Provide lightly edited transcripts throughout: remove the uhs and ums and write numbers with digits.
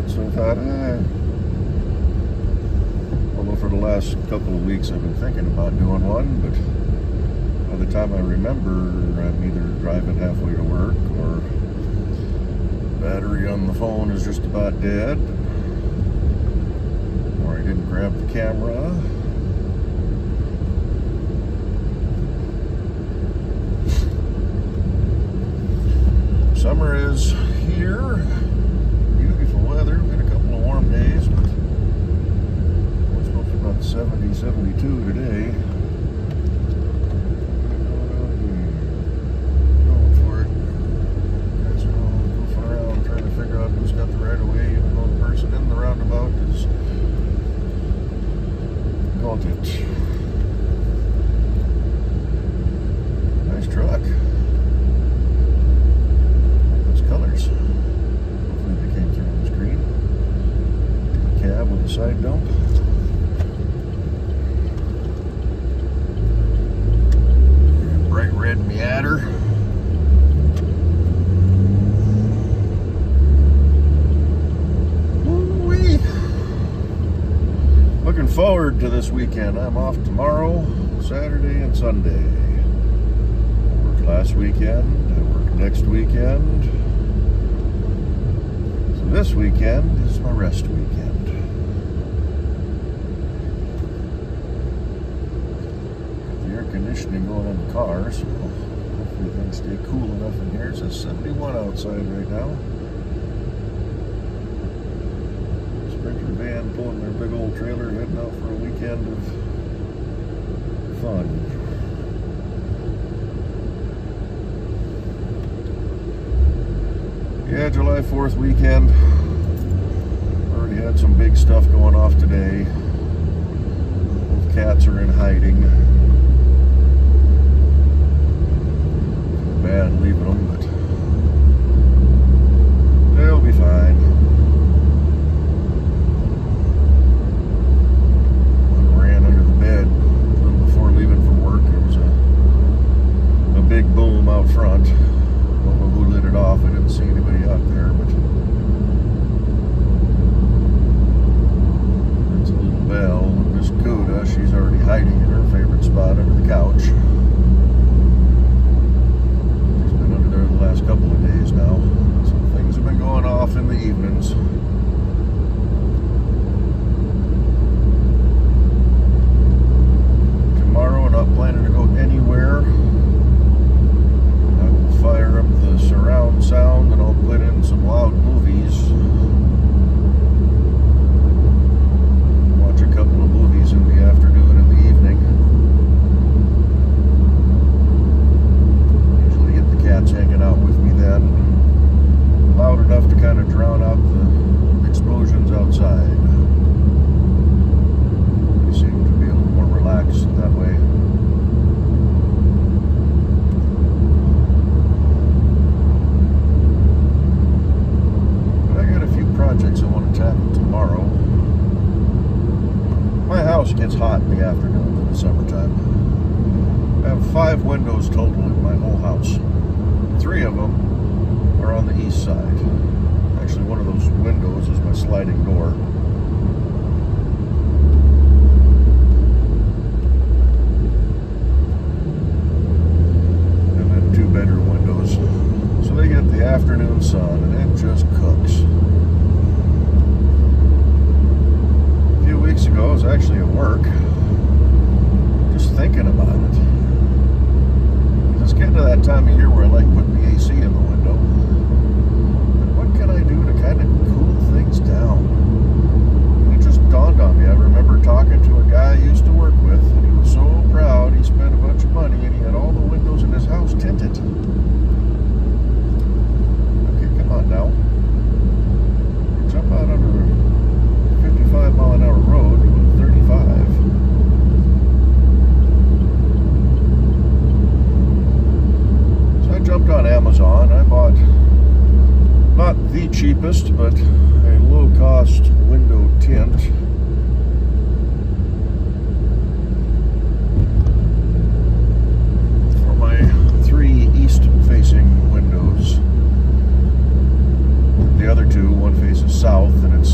So I thought, although for the last couple of weeks I've been thinking about doing one, but by the time I remember, I'm either driving halfway to work or battery on the phone is just about dead, or I didn't grab the camera. Summer is here. Beautiful weather. We've had a couple of warm days, but it's supposed to be about 70, 72 today. Going for it. Guys are all goofing around trying to figure out who's got the right of way, even though the person in the roundabout is got it. Nice truck. Colors. Hopefully they came through on the screen. Cab with a side dump. And bright red Miata. Woo-wee. Looking forward to this weekend. I'm off tomorrow, Saturday and Sunday. I worked last weekend. I worked next weekend. This weekend is my rest weekend. Got the air conditioning going on the car, so hopefully things stay cool enough in here. It says 71 outside right now. Sprinter van pulling their big old trailer, heading out for a weekend of fun. Yeah, July 4th weekend. Already had some big stuff going off today. Both cats are in hiding. Bad leaving them, but they'll be fine. One ran under the bed a little before leaving for work. There was a big boom out front. Don't know who lit it off. I didn't see anybody out there, but it's a little bell. And Miss Coda, she's already hiding in her favorite spot under the couch. She's been under there the last couple of days now. So things have been going off in the evenings. Tomorrow, I'm not planning to go anywhere. Fire up the surround sound and I'll put in some loud movies. Watch a couple of movies in the afternoon and the evening. Usually get the cats hanging out with me then. Loud enough to kind of drown out the explosions outside. They seem to be a little more relaxed that way. Projects I want to tackle tomorrow. My house gets hot in the afternoon in the summertime. I have 5 windows total in my whole house. 3 of them are on the east side. Actually, one of those windows is my sliding door. And then 2 bedroom windows. So they get the afternoon sun and it just cooks. Weeks ago, I was actually at work, just thinking about it. It's getting to that time of year where I like putting the AC in the window. And what can I do to kind of cool things down? And it just dawned on me. I remember talking to a guy I used to work with, and he was so proud. He spent a bunch of money, and he had all the windows in his house tinted. Okay, come on now. Jump out under 55-mile-an-hour road with 35. So I jumped on Amazon. I bought not the cheapest, but a low-cost window tint. For my 3 east-facing windows. The other 2, one faces south, and it's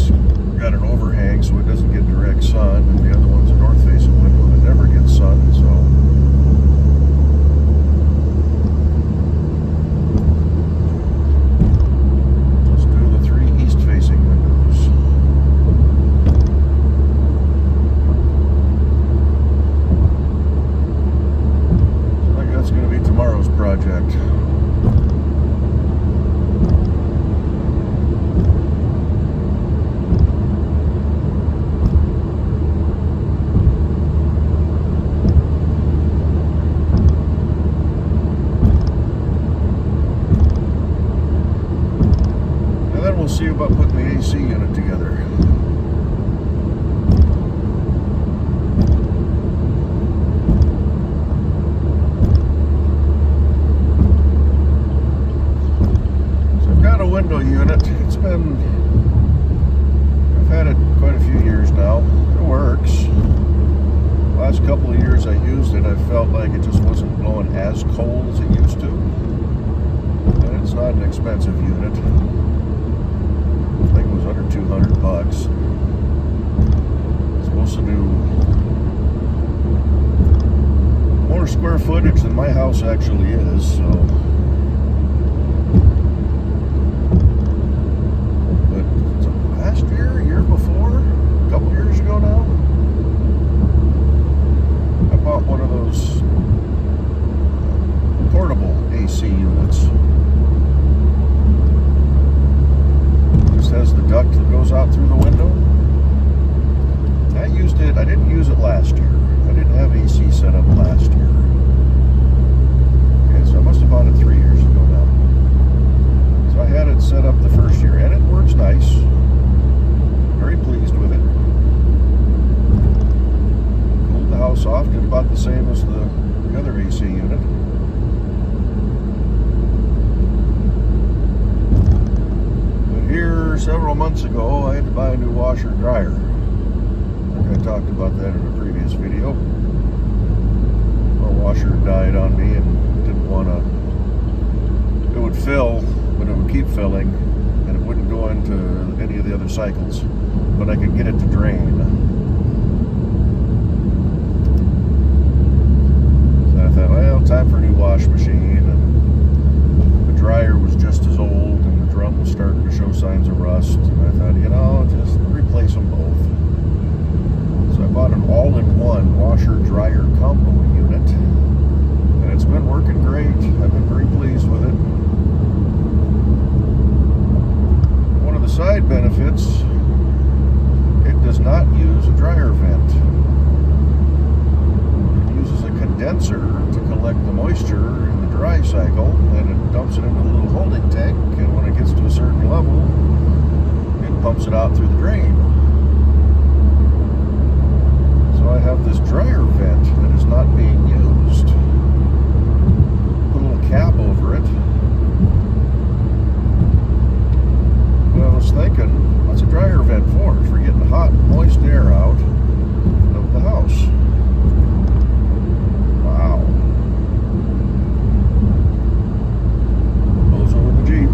AC unit together. So I've got a window unit. I've had it quite a few years now. It works. Last couple of years I used it, I felt like it just wasn't blowing as cold as it used to. And it's not an expensive unit. I think it was under $200. It's supposed to do more square footage than my house actually is, so. But last year before, a couple years ago now, I bought one of those portable AC units. This has the duct that goes out through the window. I used it, I didn't use it last year. I didn't have AC set up last year. Okay, so I must have bought it 3 years ago now. So I had it set up the first year, and it works nice. Very pleased with it. Cooled the house off, did about the same as the other AC unit. But here, several months ago, I had to buy a new washer and dryer. I think I talked about that in a previous video. My washer died on me and didn't want to. It would fill, but it would keep filling, and it wouldn't go into any of the other cycles. But I could get it to drain. So I thought, well, time for a new wash machine. And the dryer was just as old, and the drum was starting to show signs of rust. And I thought, just replace them both. So I bought an all-in-one washer-dryer combo unit, and it's been working great. I've been very pleased with it. One of the side benefits, it does not use a dryer vent. It uses a condenser to collect the moisture in the dry cycle, and it dumps it into a little holding tank, and when it gets to a certain level, it pumps it out through the drain. So I have this dryer vent that is not being used. Put a little cap over it. But I was thinking, what's a dryer vent for? For getting hot, moist air out of the house. Wow. Bozo in the Jeep.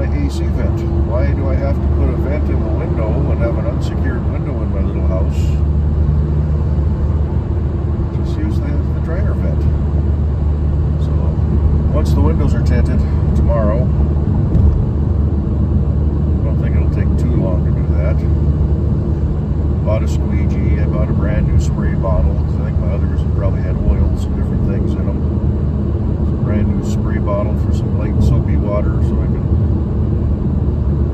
AC vent. Why do I have to put a vent in the window and have an unsecured window in my little house? Just use the dryer vent. So once the windows are tinted tomorrow, I don't think it'll take too long to do that. Bought a squeegee. I bought a brand new spray bottle because I think my others have probably had oils and different things in them. It's a brand new spray bottle for some light soapy water so I can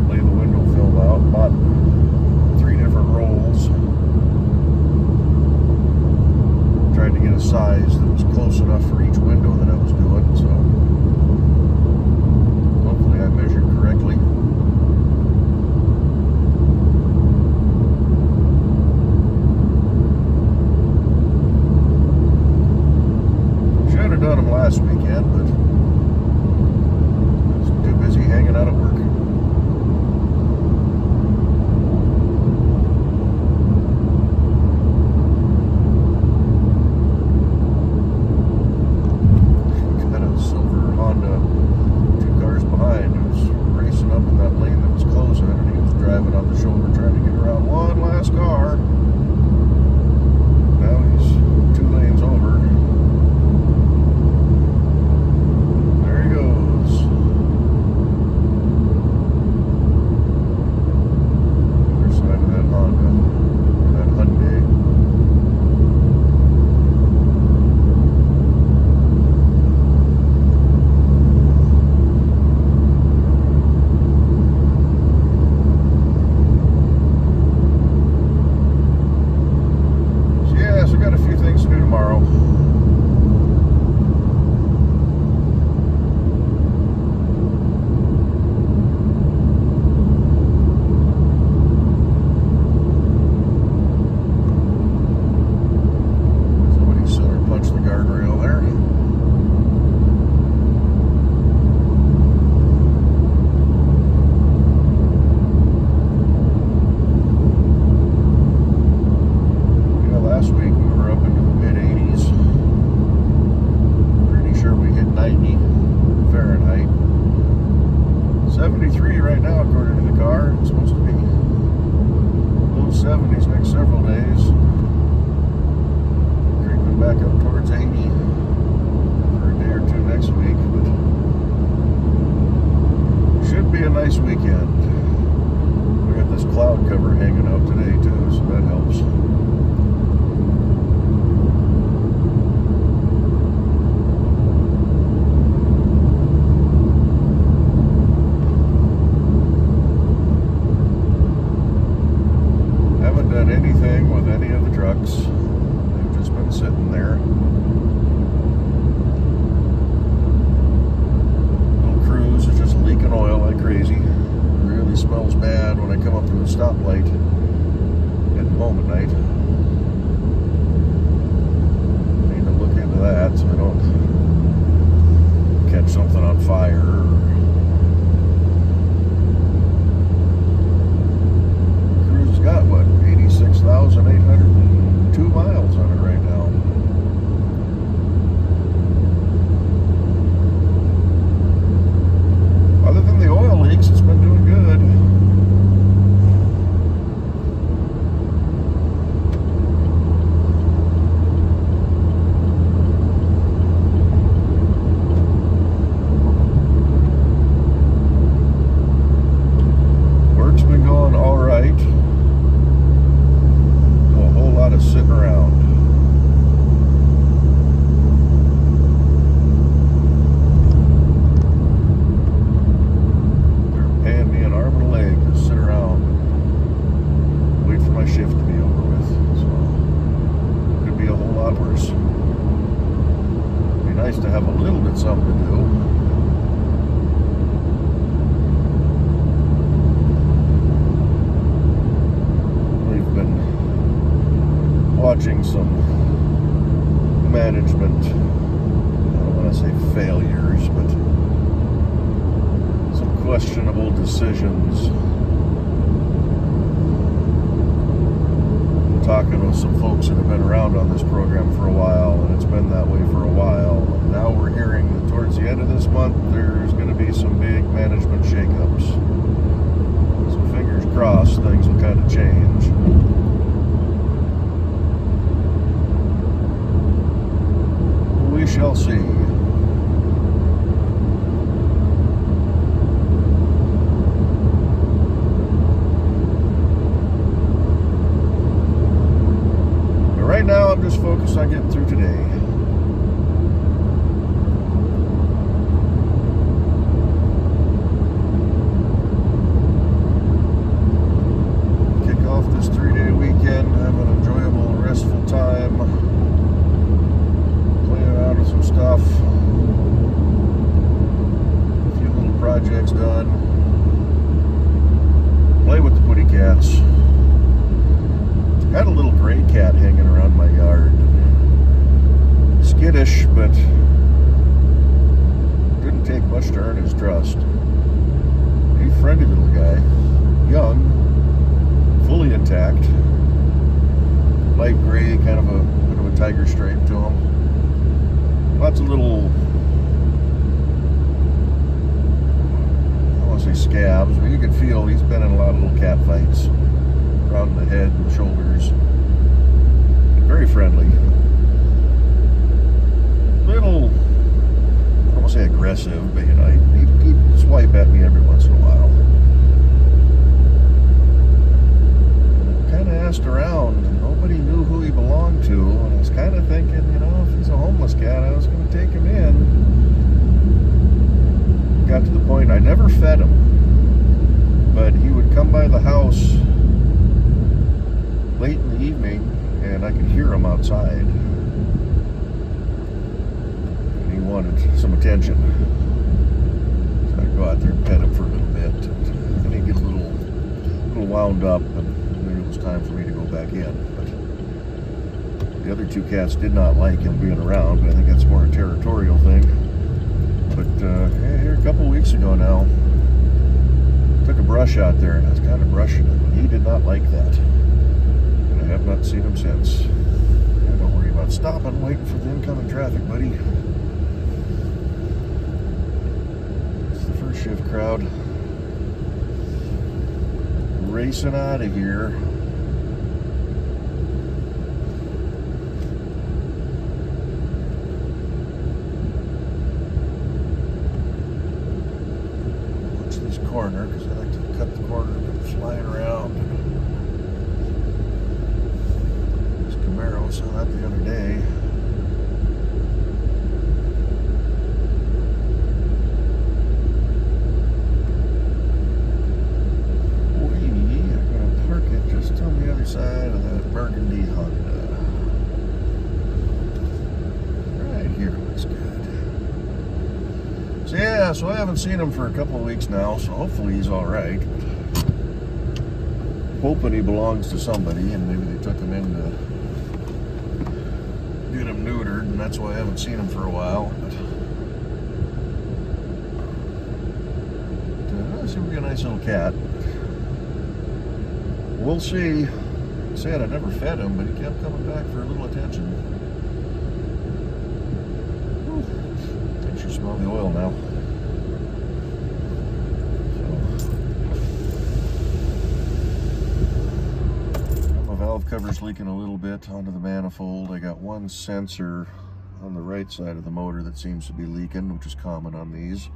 lay the window film out. Bought 3 different rolls. Tried to get a size that was close enough for each window that I was doing, so hopefully I measured correctly. Should have done them last weekend, but I was too busy hanging out at work. 73 right now, according to the car. It's supposed to be low 70s next several days. Creeping back up towards 80 for a day or two next week, but should be a nice weekend. We got this cloud cover hanging out today too, so that helps. Anything with any of the trucks. They've just been sitting there. Little Cruise is just leaking oil like crazy. It really smells bad when I come up to the stoplight at home at night. Need to look into that so I don't catch something on fire. Cruise has got what? 86,802 miles on it right now. Other than the oil leaks, it's been doing good. Work's been going all right. Of sitting around. They're paying me an arm and a leg to sit around and wait for my shift to be over with. So it could be a whole lot worse. It'd be nice to have a little bit something to do. Watching some management, I don't want to say failures, but some questionable decisions. Talking with some folks that have been around on this program for a while, and it's been that way for a while. And now we're hearing that towards the end of this month, there's going to be some big management shakeups. So fingers crossed, things will kind of change. We shall see. But right now, I'm just focused on getting through today. Kick off this 3-day weekend, have an enjoyable, restful time. Out of some stuff, a few little projects done, play with the putty cats. Had a little gray cat hanging around my yard, skittish, but didn't take much to earn his trust. A friendly little guy, young, fully intact, light gray, kind of a bit of a tiger stripe to him. Lots of little, I want to say scabs, but you can feel he's been in a lot of little cat fights around the head and the shoulders. And very friendly. Little, I don't want to say aggressive, but you know, he'd swipe at me every once in a while. I kind of asked around, and nobody knew who he belonged to, and I was kind of thinking, you know, if he's a homeless cat, I was going to take him in. Got to the point, I never fed him, but he would come by the house late in the evening, and I could hear him outside. And he wanted some attention. So I'd go out there and pet him for a little bit, and he'd get a little wound up, and it was time for me to go back in. But the other two cats did not like him being around, but I think that's more a territorial thing. But here a couple weeks ago now, took a brush out there, and I was kind of brushing him, and he did not like that. And I have not seen him since. Yeah, don't worry about stopping, waiting for the incoming traffic, buddy. It's the first shift crowd. racing out of here. Watch this corner because I like to cut the corner and flying around. This Camaro, saw that the other day. Side of that burgundy Honda. Right here looks good. So yeah, so I haven't seen him for a couple of weeks now, so hopefully he's alright. Hoping he belongs to somebody and maybe they took him in to get him neutered, and that's why I haven't seen him for a while. But seems to be a nice little cat. We'll see. Said I never fed him, but he kept coming back for a little attention. Whew. I should smell the oil now. So, my valve cover's leaking a little bit onto the manifold. I got one sensor on the right side of the motor that seems to be leaking, which is common on these.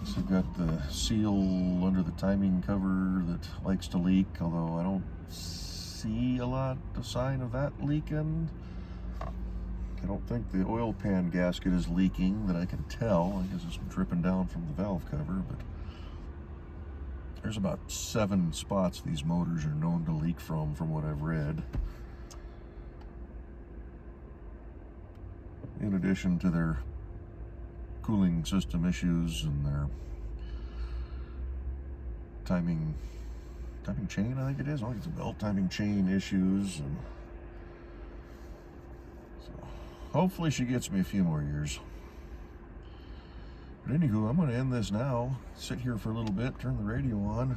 So I've got the seal under the timing cover that likes to leak, although I don't see a lot of sign of that leaking. I don't think the oil pan gasket is leaking that I can tell. I guess it's dripping down from the valve cover, but there's about 7 spots these motors are known to leak from what I've read. In addition to their cooling system issues and their timing chain, I think it is. I think it's a belt timing chain issues, and so hopefully she gets me a few more years. But anywho, I'm going to end this now. Sit here for a little bit, turn the radio on,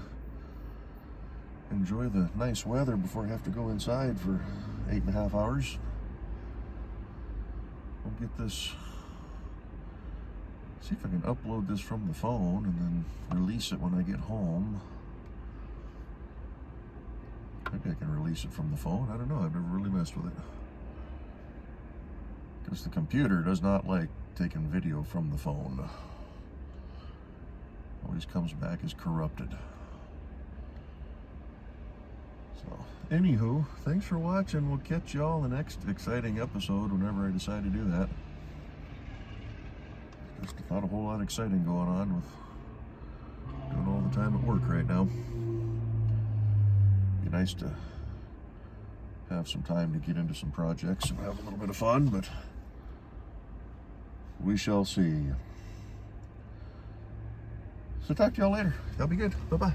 enjoy the nice weather before I have to go inside for 8.5 hours. We'll get this. See if I can upload this from the phone and then release it when I get home. Maybe I can release it from the phone. I don't know. I've never really messed with it. Because the computer does not like taking video from the phone. Always comes back as corrupted. So, anywho, thanks for watching. We'll catch y'all in the next exciting episode whenever I decide to do that. There's not a whole lot exciting going on with doing all the time at work right now. Be nice to have some time to get into some projects and have a little bit of fun, but we shall see. So talk to y'all later. That'll be good. Bye-bye.